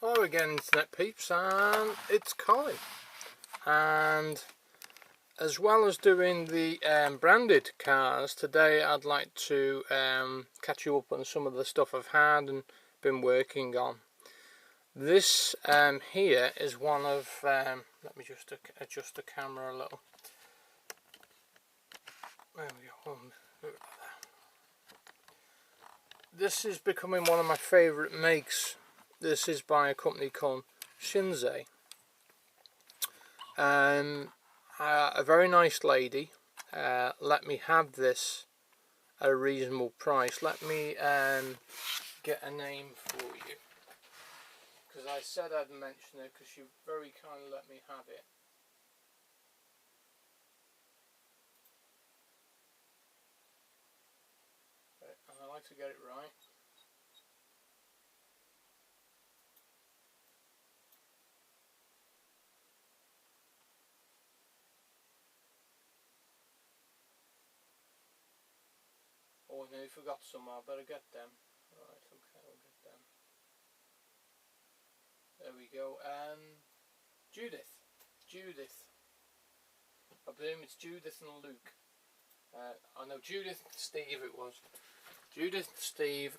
Hello again, internet peeps, and it's Colin. And as well as doing the branded cars, today I'd like to catch you up on some of the stuff I've had and been working on. This here is one of, let me just adjust the camera a little. There we go. This is becoming one of my favourite makes. This is by a company called Shinsei. A very nice lady let me have this at a reasonable price. Let me get a name for you, because I said I'd mention it because she very kindly let me have it. And I like to get it right. Oh, I nearly forgot some. I better get them. Right, okay, I'll get them. There we go. Judith. I believe it's Judith and Luke. I know Judith and Steve it was. Judith and Steve,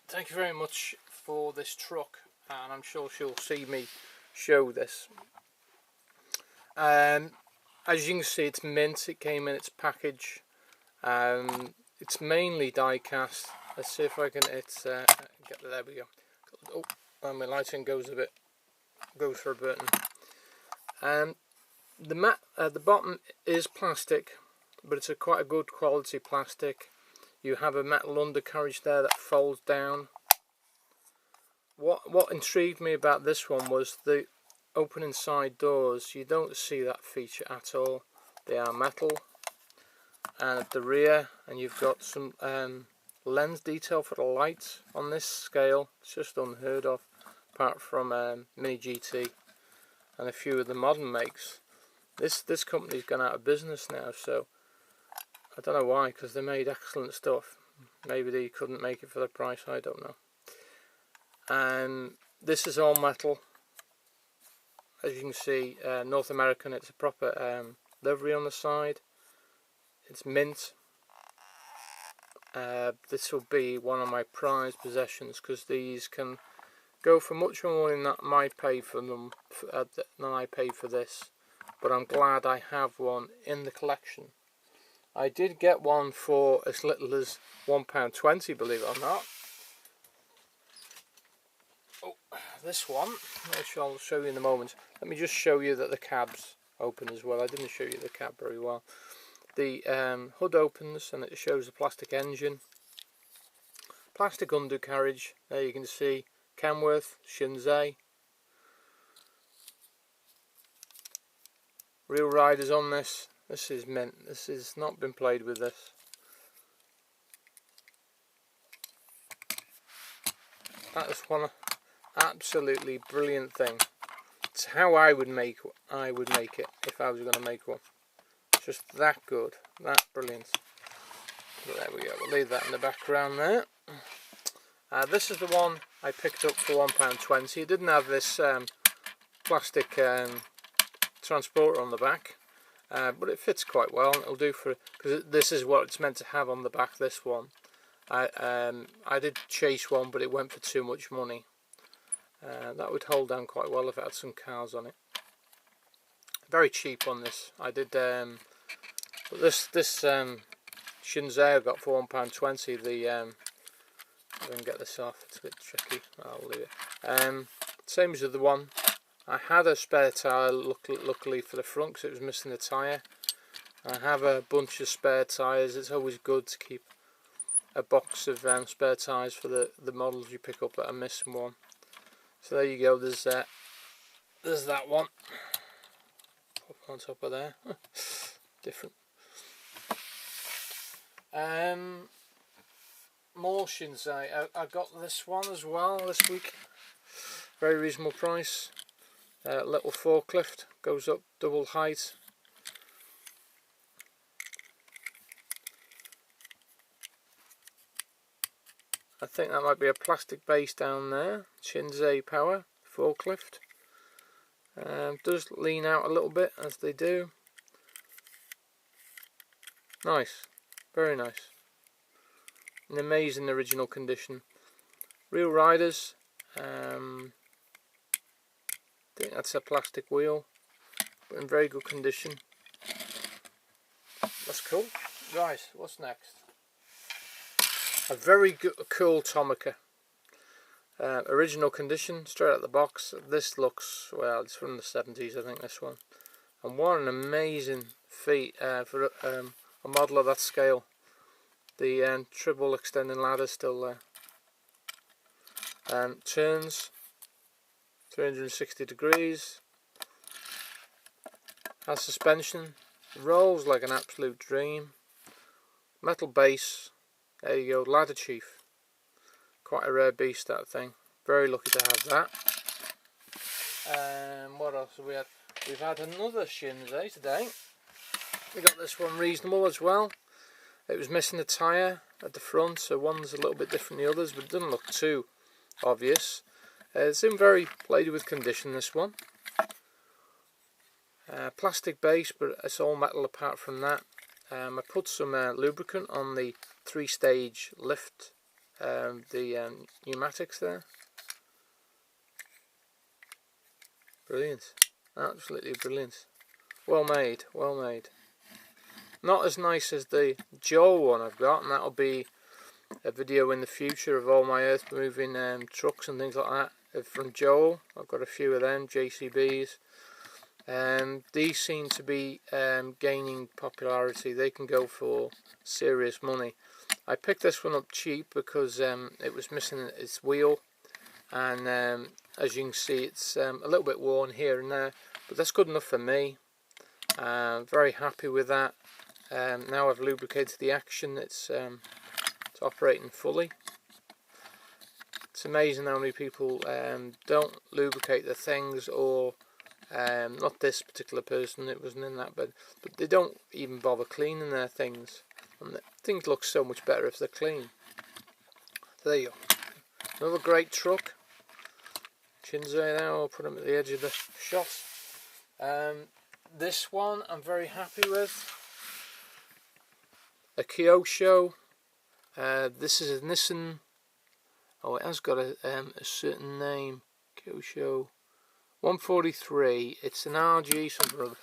thank you very much for this truck, and I'm sure she'll see me show this. As you can see, it's mint. It came in its package. It's mainly die cast. Let's see if I can get there. We go. Oh, and my lighting goes for a button. The bottom is plastic, but it's quite a good quality plastic. You have a metal undercarriage there that folds down. What intrigued me about this one was the opening side doors. You don't see that feature at all. They are metal. And at the rear, and you've got some lens detail for the lights on this scale. It's just unheard of, apart from Mini GT and a few of the modern makes. This company's gone out of business now, so I don't know why, because they made excellent stuff. Maybe they couldn't make it for the price, I don't know. And this is all metal. As you can see, North American, it's a proper livery on the side. It's mint. This will be one of my prized possessions, because these can go for much more money than I might pay for them, than I paid for this. But I'm glad I have one in the collection. I did get one for as little as £1.20, believe it or not. Oh, this one, which I'll show you in a moment. Let me just show you that the cab's open as well. I didn't show you the cab very well. The hood opens and it shows the plastic engine, plastic undercarriage. There you can see Kenworth, Shinsei. Real riders on this. This is mint. This has not been played with. This. That is one absolutely brilliant thing. It's how I would make it if I was going to make one. Just that good, that brilliant. But there we go, we'll leave that in the background there. This is the one I picked up for £1.20. It didn't have this plastic transporter on the back, but it fits quite well, and it'll do for, because this is what it's meant to have on the back, this one. I did chase one, but it went for too much money. That would hold down quite well if it had some cars on it. Very cheap on this. I did but this Shinsei I got for £1.20. I can get this off. It's a bit tricky. I'll leave it. Same as the other one. I had a spare tyre, luckily for the front, because it was missing a tyre. I have a bunch of spare tyres. It's always good to keep a box of spare tyres for the models you pick up that are missing one. So there you go. There's that one. On top of there. Different. More Shinsei. I got this one as well this week. Very reasonable price. Little forklift, goes up double height. I think that might be a plastic base down there. Shinsei power. forklift. Does lean out a little bit as they do. Nice, very nice. An amazing original condition. Real riders. I think that's a plastic wheel, but in very good condition. That's cool. Right, what's next? A very good, cool Tomica. Original condition, straight out the box. This looks, well, it's from the 70s, I think, this one. And what an amazing feat for a model of that scale. The triple extending ladder still there. Turns 360 degrees. Has suspension. Rolls like an absolute dream. Metal base. There you go, ladder chief. Quite a rare beast, that thing. Very lucky to have that. What else have we had? We've had another Shinsei today. We got this one reasonable as well. It was missing a tyre at the front, so one's a little bit different than the others, but it doesn't look too obvious. It's in very played with condition, this one. Plastic base, but it's all metal apart from that. I put some lubricant on the 3-stage lift, the pneumatics there. Brilliant, absolutely brilliant. Well made, well made. Not as nice as the Joel one I've got, and that'll be a video in the future of all my earth moving trucks and things like that from Joel. I've got a few of them, JCBs. These seem to be gaining popularity. They can go for serious money. I picked this one up cheap because it was missing its wheel, and as you can see, it's a little bit worn here and there, but that's good enough for me. Very happy with that. Now I've lubricated the action, it's operating fully. It's amazing how many people don't lubricate their things, or not this particular person, it wasn't in that, but they don't even bother cleaning their things, and things look so much better if they're clean. So there you go. Another great truck. Shinsei now, I'll put them at the edge of the shot. This one I'm very happy with. A Kyosho. This is a Nissan. Oh, it has got a certain name. Kyosho 143. It's an RG something.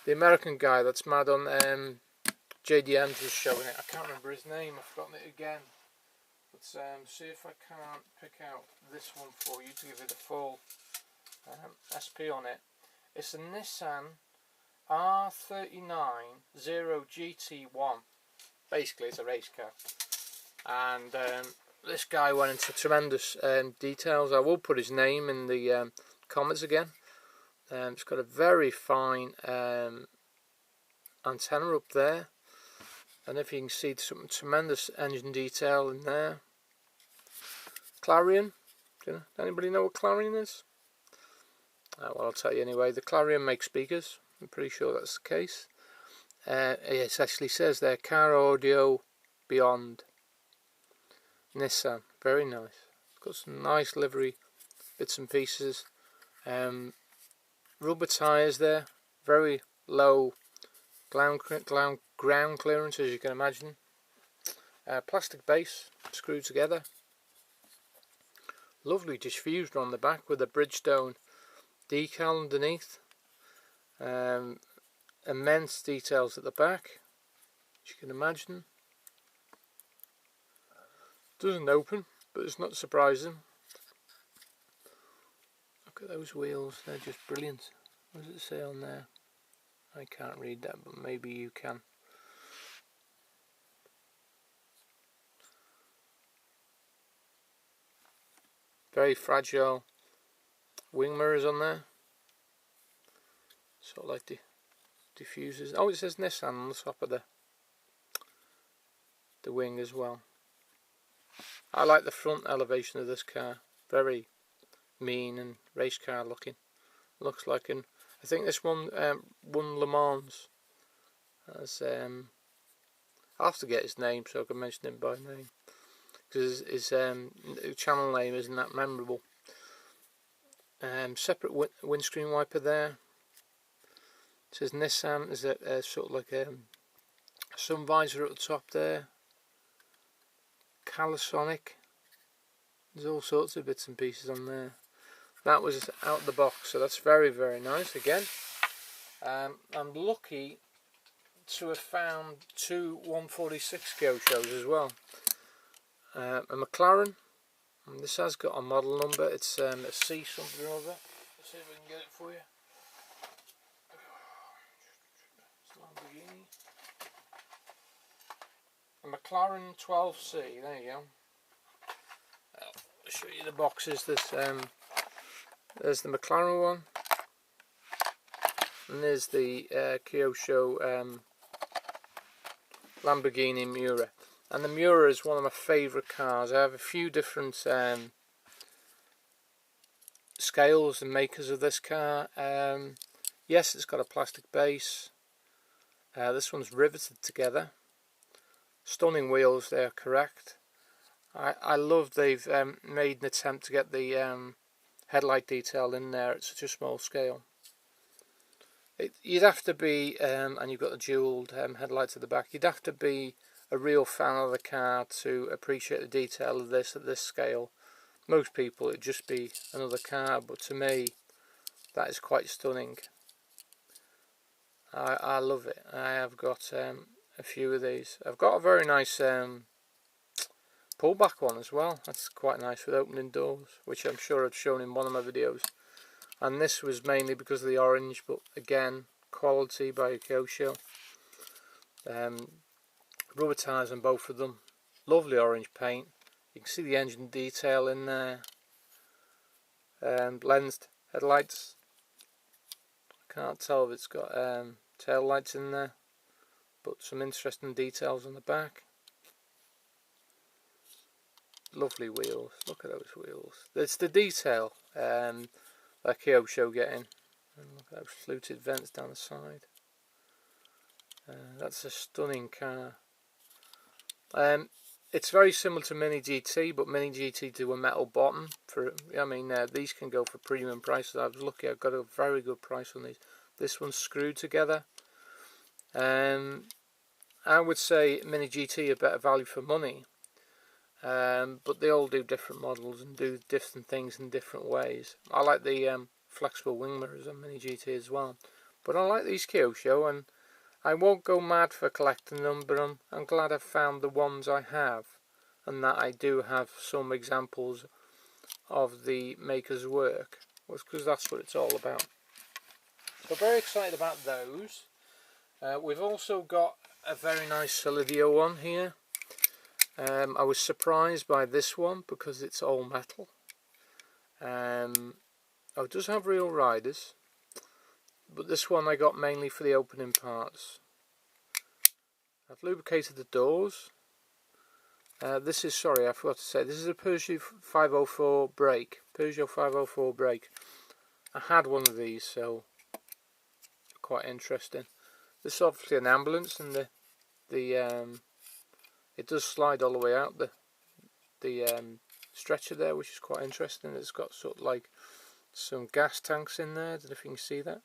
The American guy that's mad on JD Andrews showing it. I can't remember his name. I've forgotten it again. But see if I can't pick out this one for you to give it a full SP on it. It's a Nissan R39 0GT1. Basically, it's a race car. And this guy went into tremendous details. I will put his name in the comments again. It's got a very fine antenna up there, and if you can see, some tremendous engine detail in there. Clarion. Anybody know what Clarion is? Well, I'll tell you anyway. The Clarion makes speakers. I'm pretty sure that's the case. It actually says there, car audio beyond. Nissan, very nice. It's got some nice livery bits and pieces. Rubber tyres there, very low ground clearance, as you can imagine. Plastic base screwed together. Lovely diffuser on the back with a Bridgestone decal underneath. Immense details at the back, as you can imagine. Doesn't open, but it's not surprising. Look at those wheels, they're just brilliant. What does it say on there? I can't read that, but maybe you can. Very fragile wing mirrors on there. Sort of like the diffusers. Oh, it says Nissan on the top of the wing as well. I like the front elevation of this car. Very mean and race car looking. Looks like I think this one won Le Mans. As I'll have to get his name so I can mention him by name. because his channel name isn't that memorable. Separate windscreen wiper there. It says Nissan. There's a sort of like a sun visor at the top there. Calisonic. There's all sorts of bits and pieces on there. That was out of the box, so that's very, very nice again. I'm lucky to have found two 146 Kyoshos as well. A McLaren, and this has got a model number. It's a C something or other. Let's see if we can get it for you. It's Lamborghini. A McLaren 12C. There you go. I'll show you the boxes. There's the McLaren one, and there's the Kyosho Lamborghini Miura. And the Miura is one of my favourite cars. I have a few different scales and makers of this car. Yes, it's got a plastic base. This one's riveted together. Stunning wheels, they are correct. I love they've made an attempt to get the headlight detail in there at such a small scale. You'd have to be, and you've got the jewelled headlights at the back, you'd have to be a real fan of the car to appreciate the detail of this at this scale. Most people it'd just be another car, but to me that is quite stunning. I love it. I have got a few of these. I've got a very nice pullback one as well. That's quite nice with opening doors, which I'm sure I've shown in one of my videos. And this was mainly because of the orange, but again, quality by Kyosho. Rubber tyres on both of them. Lovely orange paint. You can see the engine detail in there. Lensed headlights. I can't tell if it's got tail lights in there, but some interesting details on the back. Lovely wheels. Look at those wheels. It's the detail that Kyosho getting. And look at those fluted vents down the side. That's a stunning car. It's very similar to Mini GT, but Mini GT do a metal bottom. These can go for premium prices. I was lucky; I got a very good price on these. This one's screwed together. I would say Mini GT are better value for money, but they all do different models and do different things in different ways. I like the flexible wing mirrors on Mini GT as well, but I like these Kyosho, and I won't go mad for collecting them, but I'm glad I've found the ones I have, and that I do have some examples of the maker's work, because that's what it's all about. So very excited about those. We've also got a very nice Solidio one here. I was surprised by this one because it's all metal. It does have real riders, but this one I got mainly for the opening parts. I've lubricated the doors. This is, sorry, I forgot to say, this is a Peugeot 504 brake. Peugeot 504 brake. I had one of these, so quite interesting. This is obviously an ambulance, and it does slide all the way out the stretcher there, which is quite interesting. It's got sort of like some gas tanks in there. I don't know if you can see that.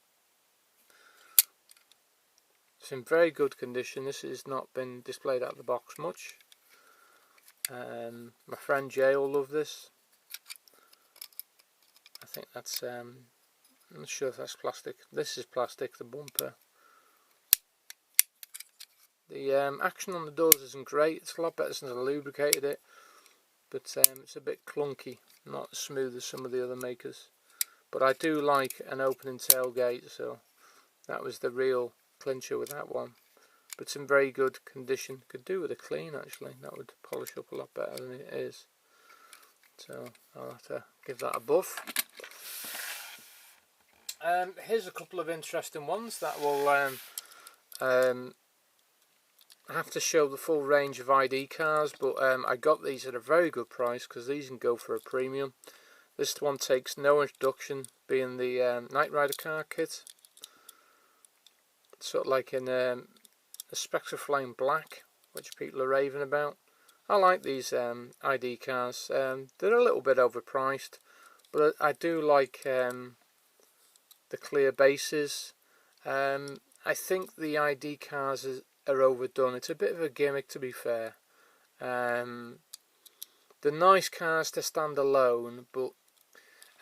It's in very good condition. This has not been displayed out of the box much. My friend Jay will love this. I think that's I'm not sure if that's plastic. This is plastic, the bumper. The action on the doors isn't great. It's a lot better since I lubricated it, but it's a bit clunky, not as smooth as some of the other makers. But I do like an opening tailgate, so that was the real clincher with that one. But it's in very good condition. Could do with a clean actually. That would polish up a lot better than it is. So I'll have to give that a buff. Here's a couple of interesting ones that will have to show the full range of ID cars, but I got these at a very good price because these can go for a premium. This one takes no introduction, being the Knight Rider car kit. It's sort of like in a Spectre Flame Black, which people are raving about. I like these ID cars. They're a little bit overpriced, but I do like the clear bases. I think the ID cars are overdone. It's a bit of a gimmick, to be fair. They're nice cars to stand alone, but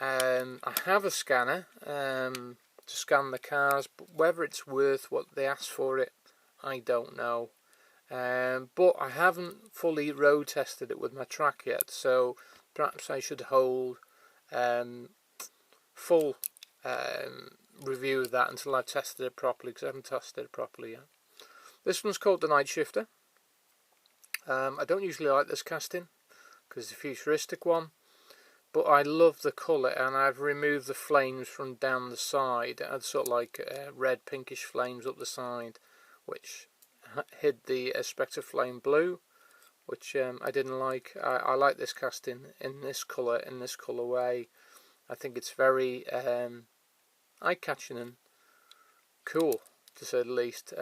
I have a scanner to scan the cars, but whether it's worth what they ask for it, I don't know. But I haven't fully road tested it with my track yet, so perhaps I should hold full review of that until I've tested it properly, because I haven't tested it properly yet. This one's called the Night Shifter. I don't usually like this casting because it's a futuristic one, but I love the colour, and I've removed the flames from down the side. I had sort of like red pinkish flames up the side, which hid the Spectre Flame blue, which I didn't like. I like this casting in this colour, in this colourway. I think it's very eye-catching and cool, to say the least.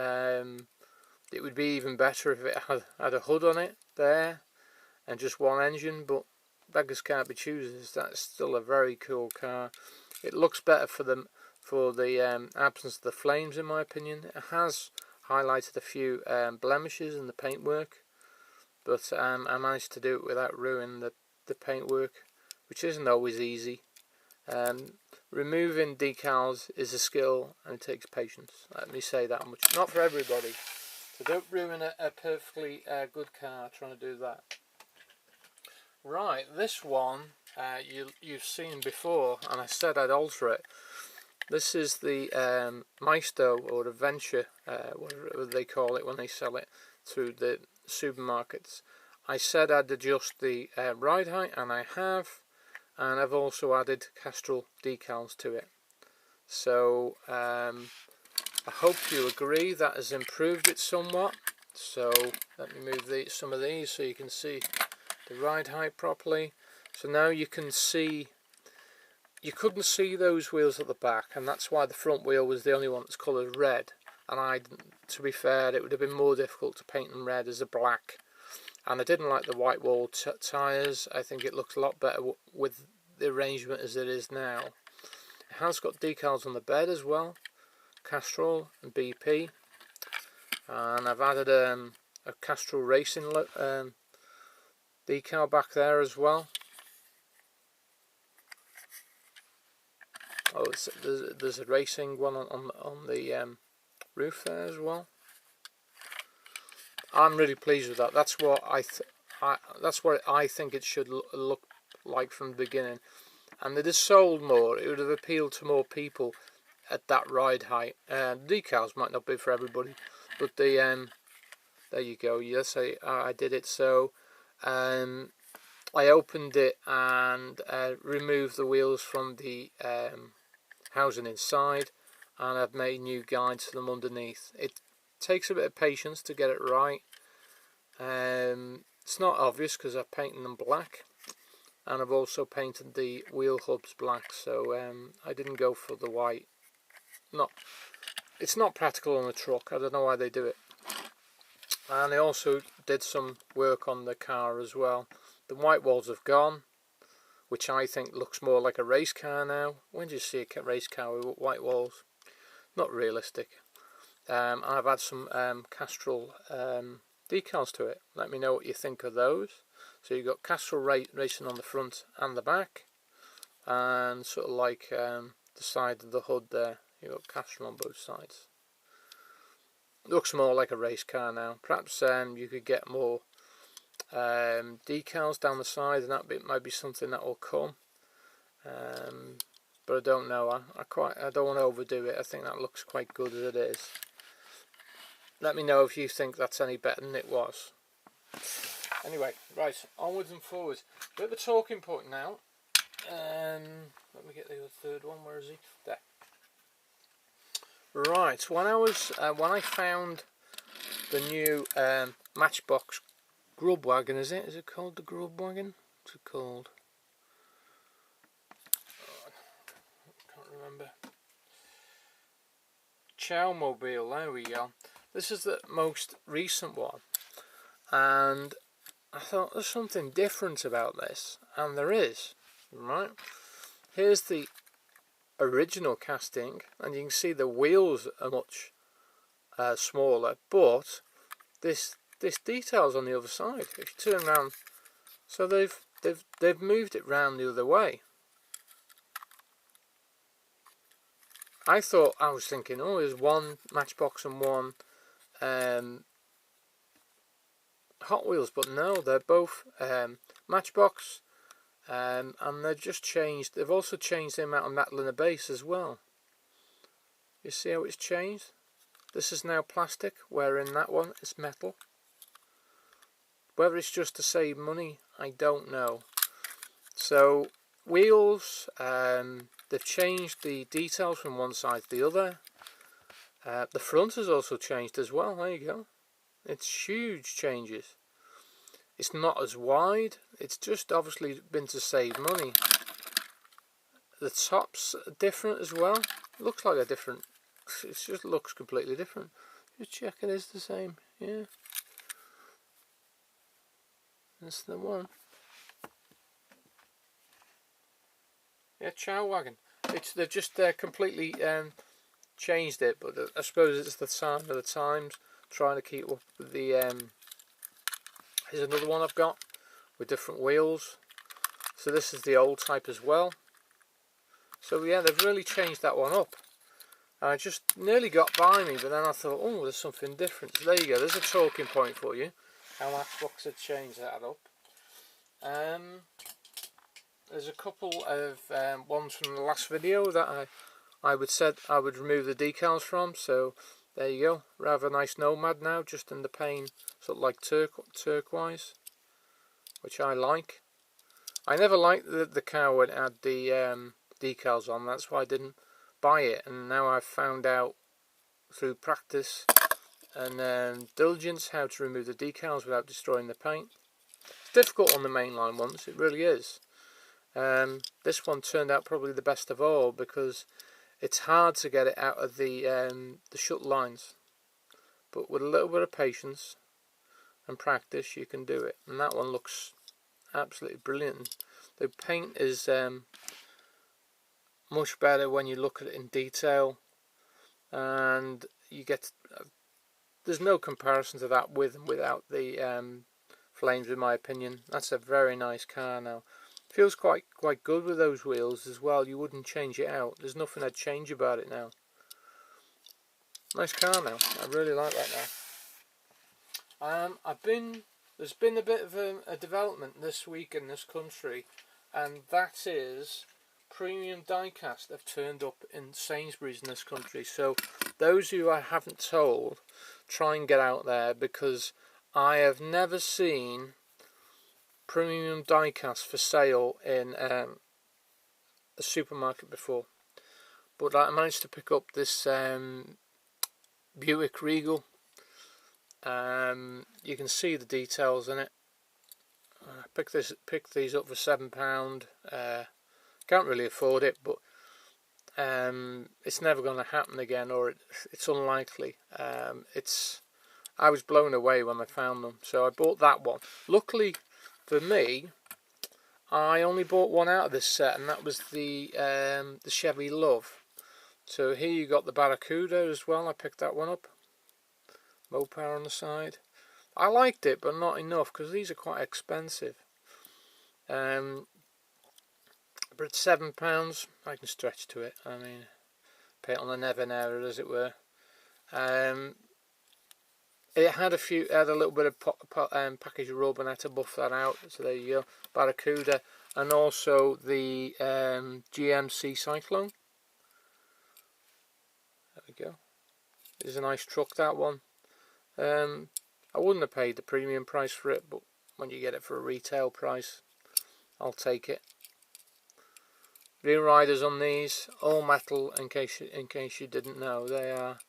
It would be even better if it had a hood on it there and just one engine, but beggars can't be choosers. That's still a very cool car. It looks better for the absence of the flames, in my opinion. It has highlighted a few blemishes in the paintwork, but I managed to do it without ruining the paintwork, which isn't always easy. Removing decals is a skill, and it takes patience. Let me say that much. Not for everybody. So don't ruin a perfectly good car trying to do that. Right, this one you've seen before, and I said I'd alter it. This is the Maisto, or Adventure, whatever they call it when they sell it through the supermarkets. I said I'd adjust the ride height, and I have, and I've also added Castrol decals to it. So I hope you agree that has improved it somewhat. So let me move some of these so you can see the ride height properly. So now you can see, you couldn't see those wheels at the back, and that's why the front wheel was the only one that's coloured red. And to be fair, it would have been more difficult to paint them red as a black. And I didn't like the white wall tyres. I think it looks a lot better with the arrangement as it is now. It has got decals on the bed as well, Castrol and BP, and I've added a Castrol Racing decal back there as well. Oh, there's a racing one on the roof there as well. I'm really pleased with that. That's what I think it should look like from the beginning. And it is sold more. It would have appealed to more people at that ride height. Decals might not be for everybody, but there you go. Yes, I did it. So I opened it and removed the wheels from the housing inside, and I've made new guides for them underneath. It takes a bit of patience to get it right. It's not obvious because I've painted them black, and I've also painted the wheel hubs black, so I didn't go for the white. It's not practical on a truck. I don't know why they do it. And I also did some work on the car as well. The white walls have gone, which I think looks more like a race car now. When do you see a race car with white walls? Not realistic. I've had some Castrol decals to it. Let me know what you think of those. So you've got Castrol Racing on the front and the back, and sort of like the side of the hood there, you've got Castrol on both sides. It looks more like a race car now. Perhaps you could get more decals down the side, and that might be something that will come. But I don't know. I don't want to overdo it. I think that looks quite good as it is. Let me know if you think that's any better than it was. Anyway, right, onwards and forwards. Bit of a talking point now. Let me get the third one. Where is he? There. Right. When I found the new Matchbox grub wagon, is it called the grub wagon? What's it called? I can't remember. Chowmobile. There we go. This is the most recent one, and I thought there's something different about this, and there is. Right, here's the original casting, and you can see the wheels are much smaller, but this detail's on the other side. If you turn around, so they've moved it round the other way. I was thinking, oh, there's one Matchbox and one Hot Wheels, but no, they're both Matchbox, and they've just changed. They've also changed the amount of metal in the base as well. You see how it's changed? This is now plastic, where in that one it's metal. Whether it's just to save money, I don't know. So wheels, they've changed the details from one side to the other. The front has also changed as well. There you go. It's huge changes. It's not as wide. It's just obviously been to save money. The tops are different as well. Looks like a different. It just looks completely different. Just check it is the same. Yeah. That's the one. Yeah, Chow Wagon. They've just completely changed it, but I suppose it's the sign of the times, trying to keep up with the. Here's another one I've got with different wheels. So this is the old type as well. So yeah, they've really changed that one up. And I just nearly got by me, but then I thought, oh, there's something different. So there you go. There's a talking point for you. How Matchbox had changed that up. There's a couple of ones from the last video that I would remove the decals from. So there you go. Rather nice Nomad now, just in the paint, sort of like turquoise, which I like. I never liked the car when it had the decals on. That's why I didn't buy it. And now I've found out through practice and diligence how to remove the decals without destroying the paint. It's difficult on the mainline ones, it really is. This one turned out probably the best of all because it's hard to get it out of the shut lines, but with a little bit of patience and practice you can do it. And that one looks absolutely brilliant. The paint is much better when you look at it in detail, and you get there's no comparison to that with and without the flames, in my opinion. That's a very nice car now. Feels quite good with those wheels as well. You wouldn't change it out. There's nothing I'd change about it now. Nice car now. I really like that now. There's been a bit of a development this week in this country, and that is premium diecast have turned up in Sainsbury's in this country. So those who I haven't told, try and get out there, because I have never seen premium diecast for sale in a supermarket before. But I managed to pick up this Buick Regal. You can see the details in it. I picked these up for £7. Can't really afford it, but it's never going to happen again, or it's unlikely. I was blown away when I found them, so I bought that one. Luckily for me, I only bought one out of this set, and that was the Chevy Love. So here you got the Barracuda as well. I picked that one up. Mopar on the side. I liked it, but not enough, because these are quite expensive. But it's £7. I can stretch to it. I mean, pay it on the Never Never, as it were. It had a little bit of package rub, and I had to buff that out. So there you go, Barracuda, and also the GMC Cyclone. There we go. It's a nice truck, that one. I wouldn't have paid the premium price for it, but when you get it for a retail price, I'll take it. Rear riders on these, all metal, in case you didn't know. They are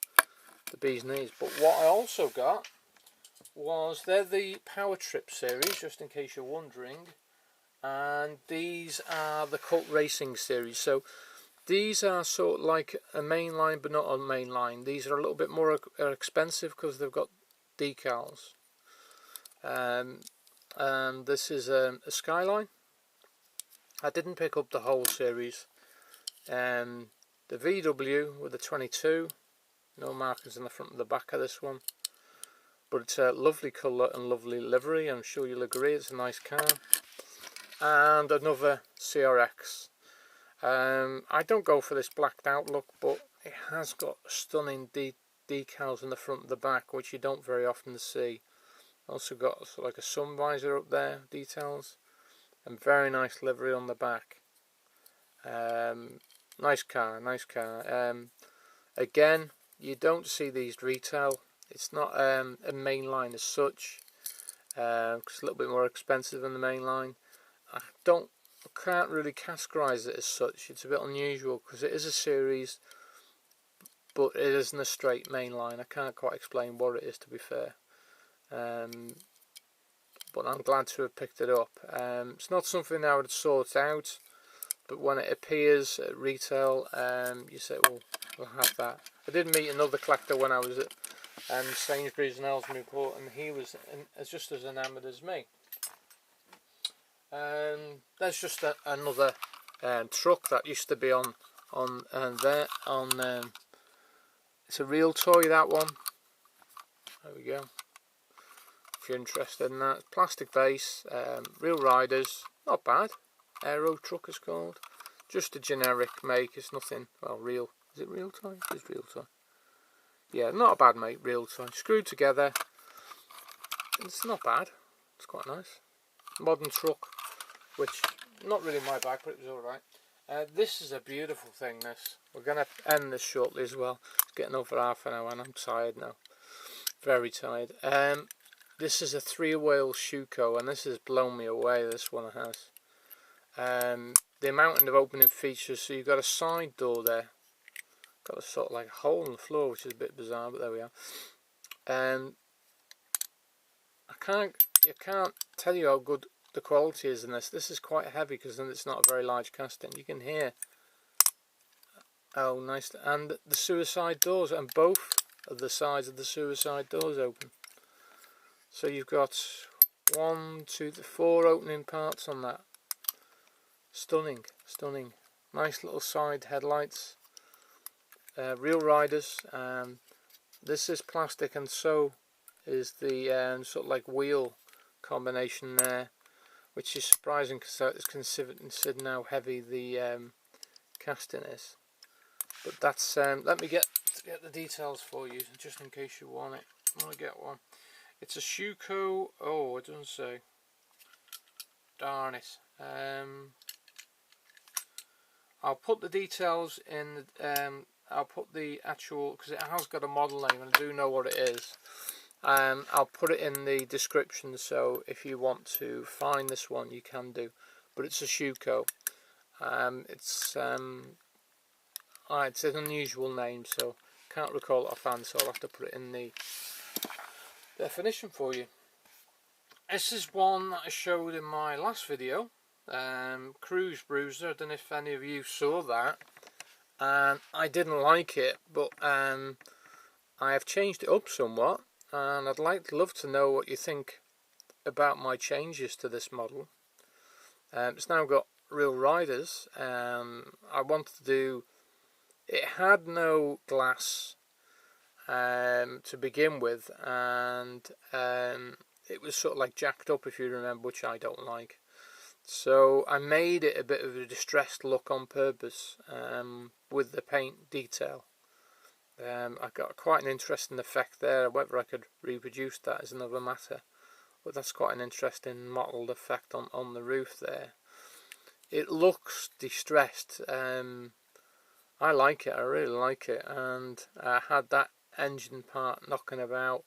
the bee's knees. But what I also got was, they're the Power Trip series, just in case you're wondering, and these are the Cult Racing series. So these are sort of like a mainline, but not a mainline. These are a little bit more expensive because they've got decals. and this is a Skyline. I didn't pick up the whole series. The VW with the 22, no markings in the front and the back of this one, but it's a lovely colour and lovely livery. I'm sure you'll agree it's a nice car. And another CRX. I don't go for this blacked out look, but it has got stunning decals in the front and the back, which you don't very often see. Also got sort of like a sun visor up there, details, and very nice livery on the back. Nice car, nice car. Again, you don't see these retail. It's not a mainline as such, because it's a little bit more expensive than the mainline. I can't really categorise it as such. It's a bit unusual because it is a series, but it isn't a straight mainline. I can't quite explain what it is, to be fair. But I'm glad to have picked it up. It's not something I would sort out, but when it appears at retail, you say, well, we'll have that. I did meet another collector when I was at Sainsbury's in Ellesmere, and he was just as enamoured as me. There's just another truck that used to be on there. It's a real toy, that one. There we go. If you're interested in that, plastic base, real riders, not bad. Aero truck is called. Just a generic make. It's nothing. Well, real. Is it real toy? It is real toy. Yeah, not a bad make. Real toy, screwed together. It's not bad. It's quite nice. Modern truck, which not really my bag, but it was all right. This is a beautiful thing. This. We're gonna end this shortly as well. It's getting over half an hour, and I'm tired now. Very tired. This is a 3-wheel Schuco, and this has blown me away. This one has. The amount of opening features. So you've got a side door there. Got a sort of like a hole in the floor, which is a bit bizarre, but there we are. I can't tell you how good the quality is in this. This is quite heavy because it's not a very large casting. You can hear. Oh, nice. And the suicide doors, and both of the sides of the suicide doors open. So you've got 1, 2, 4 opening parts on that. Stunning, stunning. Nice little side headlights. Real riders. This is plastic, and so is the sort of like wheel combination there, which is surprising because it's considered how heavy the casting is. But that's let me get the details for you, just in case you want to get one. It's a Schuco. Oh, it doesn't say. Darn it. I'll put the details in. I'll put the actual, because it has got a model name and I do know what it is. I'll put it in the description, so if you want to find this one you can do. But it's a Schuco. It's an unusual name, so can't recall it offhand, so I'll have to put it in the definition for you. This is one that I showed in my last video, Cruise Bruiser. I don't know if any of you saw that. I didn't like it, but I have changed it up somewhat, and I'd love to know what you think about my changes to this model. It's now got real riders. I wanted to do. It had no glass to begin with, and it was sort of like jacked up, if you remember, which I don't like. So I made it a bit of a distressed look on purpose, with the paint detail. I got quite an interesting effect there. Whether I could reproduce that is another matter, but that's quite an interesting mottled effect on the roof there. It looks distressed. I like it, I really like it, and I had that engine part knocking about.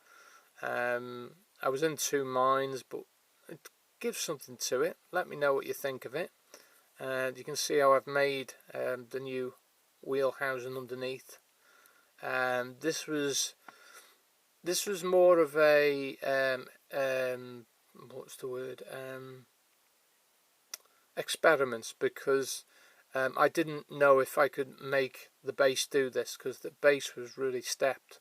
I was in two minds, but it gives something to it. Let me know what you think of it. And you can see how I've made the new wheel housing underneath. This was more of a what's the word? Experiments, because I didn't know if I could make the base do this, because the base was really stepped,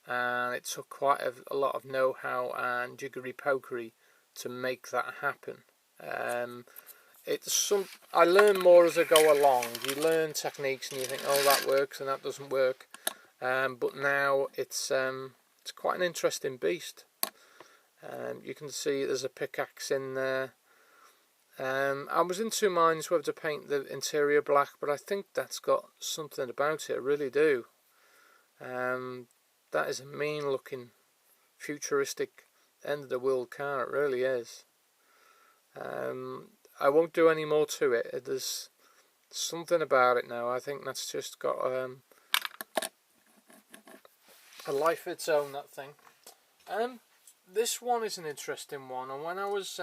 and it took quite a lot of know-how and jiggery-pokery to make that happen. I learn more as I go along. You learn techniques and you think, oh, that works and that doesn't work. But now it's quite an interesting beast. You can see there's a pickaxe in there. I was in two minds whether to paint the interior black, but I think that's got something about it. I really do. That is a mean looking, futuristic end of the world car. It really is. I won't do any more to it. There's something about it now. I think that's just got a life of its own, that thing. This one is an interesting one, and when I was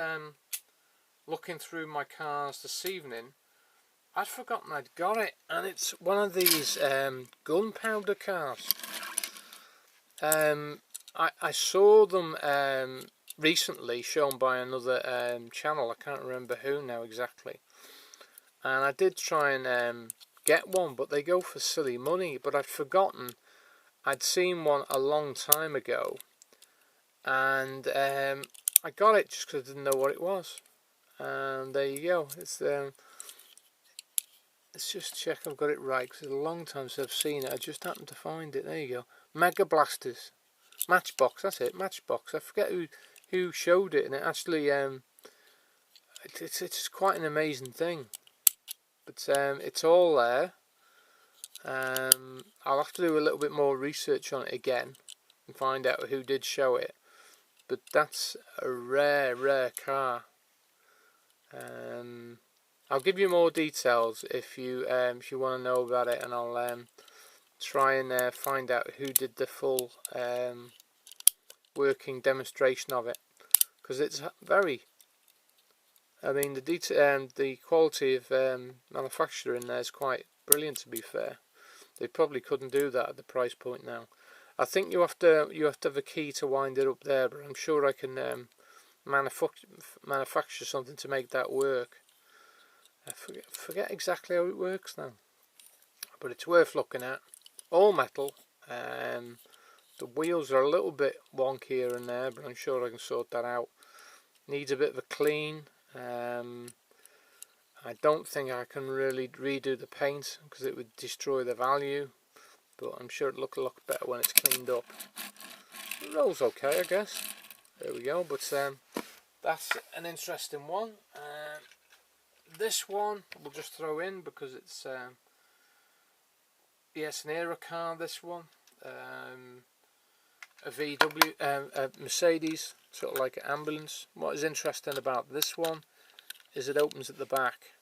looking through my cars this evening, I'd forgotten I'd got it, and it's one of these gunpowder cars. I saw them recently shown by another channel. I can't remember who now exactly, and I did try and get one, but they go for silly money. But I'd forgotten I'd seen one a long time ago, and I got it just because I didn't know what it was. And there you go. Let's just check I've got it right, because it's a long time since I've seen it. I just happened to find it. There you go. Mega Blasters. Matchbox, that's it. Matchbox. I forget who showed it, and it actually it's quite an amazing thing. But it's all there. I'll have to do a little bit more research on it again and find out who did show it. But that's a rare car. I'll give you more details if you want to know about it, and I'll try and find out who did the full working demonstration of it, because it's very. I mean, the quality of manufacture in there is quite brilliant. To be fair, they probably couldn't do that at the price point now. I think you have to have a key to wind it up there, but I'm sure I can manufacture something to make that work. I forget exactly how it works now, but it's worth looking at. All metal. The wheels are a little bit wonky here and there, but I'm sure I can sort that out. Needs a bit of a clean. I don't think I can really redo the paint because it would destroy the value, but I'm sure it'll look a lot better when it's cleaned up. It rolls okay, I guess. There we go. But that's an interesting one. This one we'll just throw in because it's it's an era car. This one, a VW, a Mercedes, sort of like an ambulance. What is interesting about this one is it opens at the back,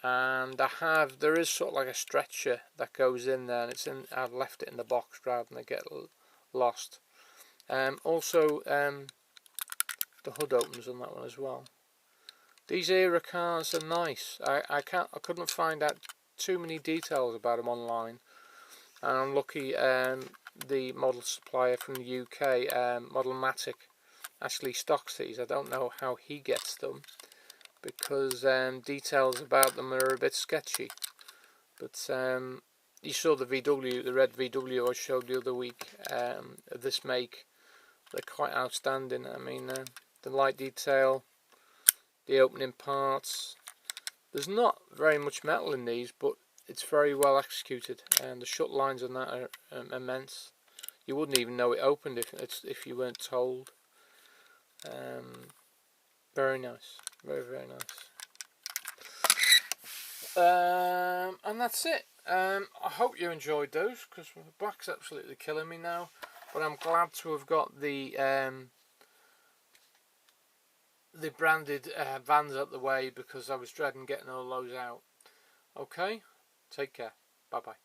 and there is sort of like a stretcher that goes in there, and I've left it in the box rather than get lost. Also, the hood opens on that one as well. These era cars are nice. I couldn't find out too many details about them online, and I'm lucky the model supplier from the UK, Modelmatic, actually stocks these. I don't know how he gets them, because details about them are a bit sketchy. But you saw the VW, the red VW I showed the other week of this make. They're quite outstanding. I mean, the light detail, the opening parts. There's not very much metal in these, but it's very well executed, and the shut lines on that are immense. You wouldn't even know it opened if you weren't told. Very nice, very nice. And that's it. I hope you enjoyed those, because my back's absolutely killing me now. But I'm glad to have got the branded vans out the way, because I was dreading getting all those out. Okay, take care. Bye bye.